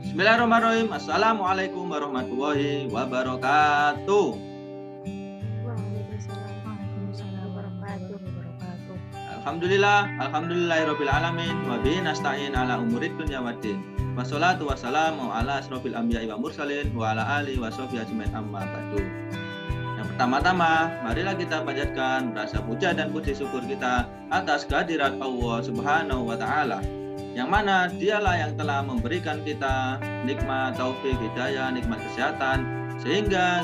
Bismillahirrahmanirrahim. Assalamualaikum warahmatullahi wabarakatuh. Waalaikumsalam warahmatullahi wabarakatuh. Alhamdulillahirabbil alamin wa bihi nasta'in ala umurid dunya waddin. Wassalatu wassalamu ala asrofil anbiya'i wa mursalin wa ala alihi wa sahbihi ajmain amma ba'du. Yang pertama-tama, marilah kita panjatkan rasa puja dan puji syukur kita atas kehadirat Allah Subhanahu wa taala, yang mana dialah yang telah memberikan kita nikmat taufik hidayah, nikmat kesehatan, sehingga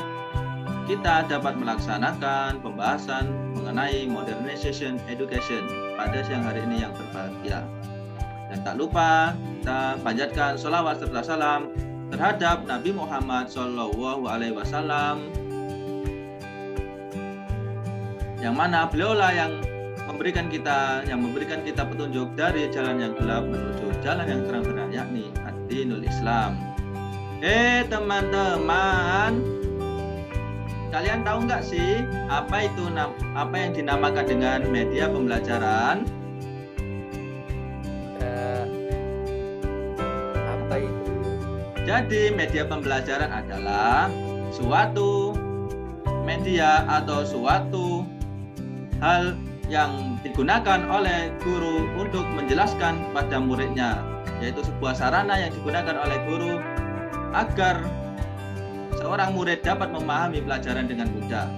kita dapat melaksanakan pembahasan mengenai modernization education pada siang hari ini yang berbahagia. Dan tak lupa kita panjatkan sholawat serta salam terhadap Nabi Muhammad SAW, yang mana beliaulah yang memberikan kita petunjuk dari jalan yang gelap menuju jalan yang terang benderang, yakni ad-dinul Islam. Teman-teman, kalian tahu nggak sih apa yang dinamakan dengan media pembelajaran? Apa itu? Jadi media pembelajaran adalah suatu media atau suatu hal yang digunakan oleh guru untuk menjelaskan pada muridnya, yaitu sebuah sarana yang digunakan oleh guru agar seorang murid dapat memahami pelajaran dengan mudah.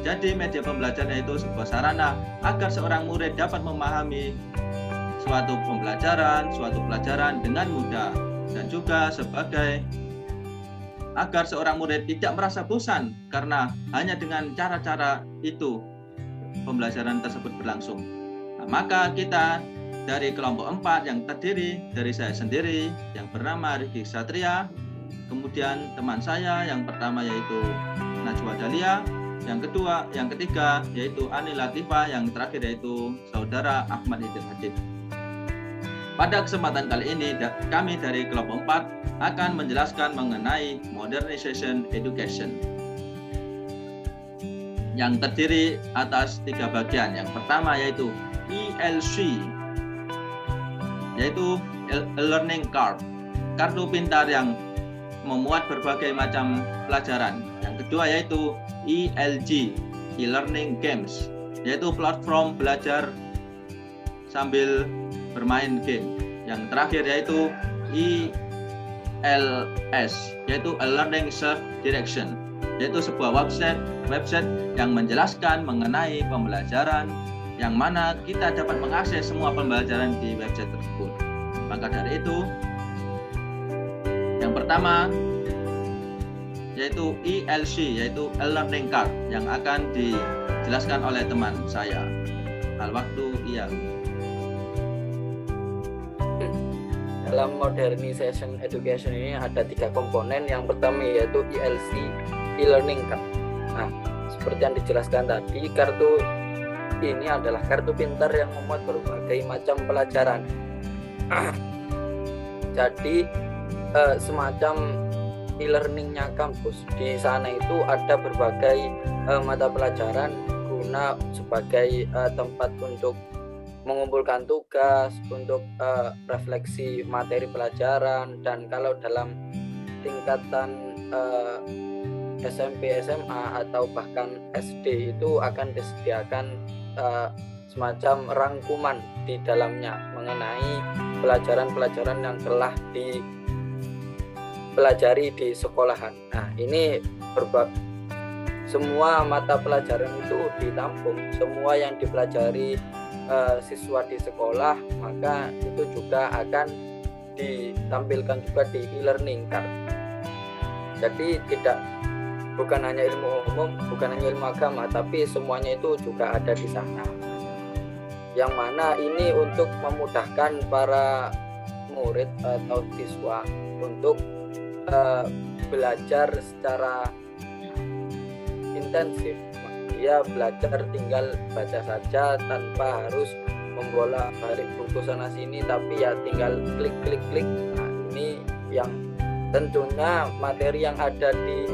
Jadi media pembelajaran itu sebuah sarana agar seorang murid dapat memahami suatu pelajaran dengan mudah, dan juga sebagai agar seorang murid tidak merasa bosan karena hanya dengan cara-cara itu pembelajaran tersebut berlangsung. Maka kita dari kelompok 4 yang terdiri dari saya sendiri yang bernama Riki Satria, kemudian teman saya yang pertama yaitu Najwa Dalia, yang ketiga yaitu Ani Latifah, yang terakhir yaitu saudara Ahmad Hidin Hajib. Pada kesempatan kali ini kami dari kelompok 4 akan menjelaskan mengenai modernization education yang terdiri atas 3 bagian. Yang pertama yaitu ELC, yaitu learning card, kartu pintar yang memuat berbagai macam pelajaran. Yang kedua yaitu ELG, e-learning games, yaitu platform belajar sambil bermain game. Yang terakhir yaitu ELS, yaitu a learning self direction, yaitu sebuah website yang menjelaskan mengenai pembelajaran, yang mana kita dapat mengakses semua pembelajaran di website tersebut. Maka dari itu, yang pertama yaitu ELC, yaitu e-learning card, yang akan dijelaskan oleh teman saya. Al-waktu iya. Dalam modernization education ini ada 3 komponen. Yang pertama yaitu ELC, e-learning card. Nah, seperti yang dijelaskan tadi, kartu ini adalah kartu pintar yang memuat berbagai macam pelajaran. Jadi semacam e-learningnya kampus. Di sana itu ada berbagai mata pelajaran guna sebagai tempat untuk mengumpulkan tugas, untuk refleksi materi pelajaran. Dan kalau dalam tingkatan SMP, SMA atau bahkan SD itu akan disediakan semacam rangkuman di dalamnya mengenai pelajaran-pelajaran yang telah dipelajari di sekolahan. Nah, ini semua mata pelajaran itu ditampung, semua yang dipelajari siswa di sekolah, maka itu juga akan ditampilkan juga di e-learning card. Jadi bukan hanya ilmu umum, bukan hanya ilmu agama, tapi semuanya itu juga ada di sana. Yang mana ini untuk memudahkan para murid atau siswa untuk belajar secara intensif. Dia belajar tinggal baca saja tanpa harus membolak-balik buku sana sini, tapi ya tinggal klik. Nah, ini yang tentunya materi yang ada di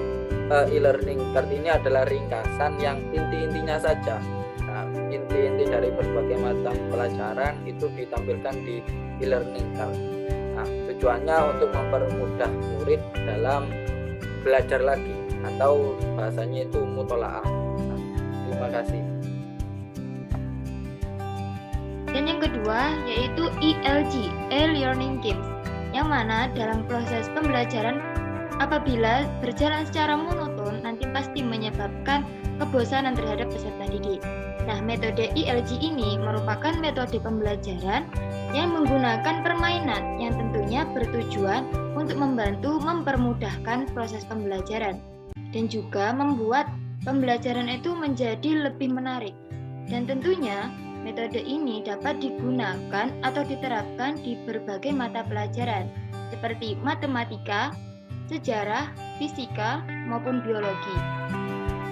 e-learning card ini adalah ringkasan yang inti-intinya saja. Nah, inti-inti dari berbagai macam pelajaran itu ditampilkan di e-learning card. Nah, tujuannya untuk mempermudah murid dalam belajar lagi, atau bahasanya itu mutolaah. Terima kasih. Dan yang kedua yaitu ELG, e-learning games, yang mana dalam proses pembelajaran apabila berjalan secara monoton nanti pasti menyebabkan kebosanan terhadap peserta didik. Nah, metode ELG ini merupakan metode pembelajaran yang menggunakan permainan yang tentunya bertujuan untuk membantu mempermudahkan proses pembelajaran dan juga membuat pembelajaran itu menjadi lebih menarik. Dan tentunya metode ini dapat digunakan atau diterapkan di berbagai mata pelajaran seperti matematika, sejarah, fisika, maupun biologi.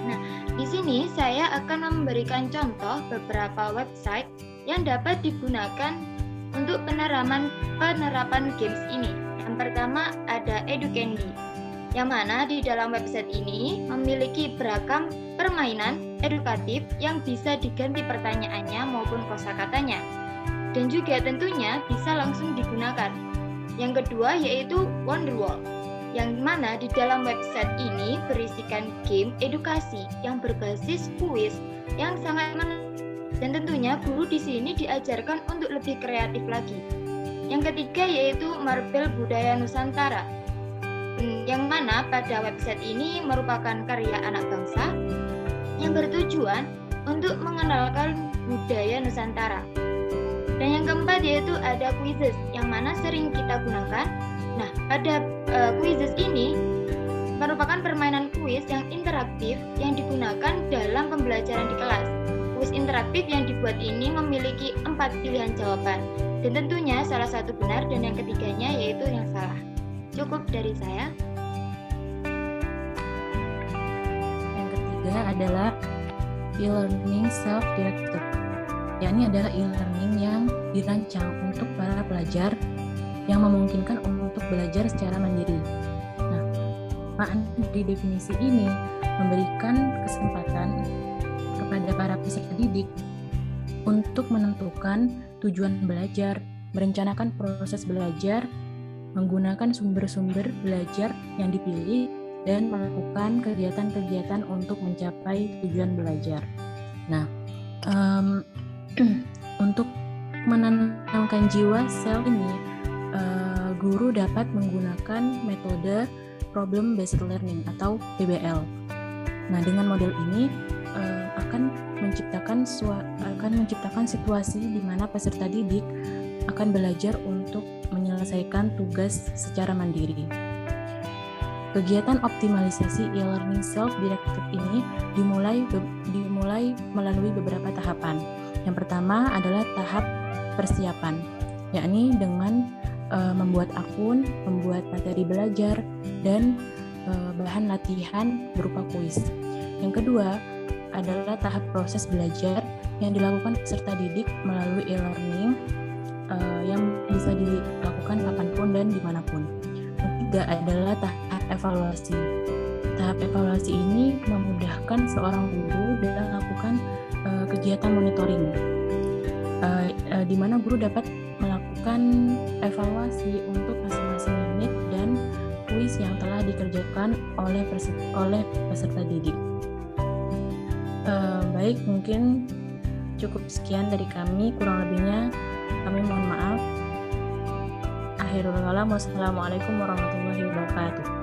Nah, di sini saya akan memberikan contoh beberapa website yang dapat digunakan untuk penerapan games ini. Yang pertama ada EduCandy, yang mana di dalam website ini memiliki beragam permainan edukatif yang bisa diganti pertanyaannya maupun kosakatanya, dan juga tentunya bisa langsung digunakan. Yang kedua yaitu Wonderwall, yang mana di dalam website ini berisikan game edukasi yang berbasis kuis yang sangat menarik, dan tentunya guru di sini diajarkan untuk lebih kreatif lagi. Yang ketiga yaitu Marvel Budaya Nusantara, yang mana pada website ini merupakan karya anak bangsa yang bertujuan untuk mengenalkan budaya Nusantara. Dan yang keempat yaitu ada Quizizz, yang mana sering kita gunakan. Nah, pada Quizizz ini merupakan permainan kuis yang interaktif yang digunakan dalam pembelajaran di kelas. Kuis interaktif yang dibuat ini memiliki 4 pilihan jawaban, dan tentunya salah satu benar dan yang ketiganya yaitu yang salah. Cukup dari saya. Yang ketiga adalah e-learning self-directed. Yakni adalah e-learning yang dirancang untuk para pelajar yang memungkinkan untuk belajar secara mandiri. Nah, makna di definisi ini memberikan kesempatan kepada para peserta didik untuk menentukan tujuan belajar, merencanakan proses belajar, menggunakan sumber-sumber belajar yang dipilih, dan melakukan kegiatan-kegiatan untuk mencapai tujuan belajar. Nah, untuk menanamkan jiwa self ini, guru dapat menggunakan metode problem based learning atau PBL. Nah, dengan model ini akan menciptakan situasi di mana peserta didik akan belajar untuk menyelesaikan tugas secara mandiri. Kegiatan optimalisasi e-learning self-directed ini dimulai melalui beberapa tahapan. Yang pertama adalah tahap persiapan, yakni dengan membuat akun, membuat materi belajar, dan bahan latihan berupa kuis. Yang kedua adalah tahap proses belajar yang dilakukan peserta didik melalui e-learning yang bisa dilakukan kapanpun dan dimanapun. Yang ketiga adalah tahap evaluasi. Tahap evaluasi ini memudahkan seorang guru dalam melakukan kegiatan monitoring, di mana guru dapat melakukan evaluasi untuk masing-masing unit dan kuis yang telah dikerjakan oleh peserta didik. Baik, mungkin cukup sekian dari kami, kurang lebihnya kami mohon maaf. Akhirul kalam, wassalamualaikum warahmatullahi wabarakatuh.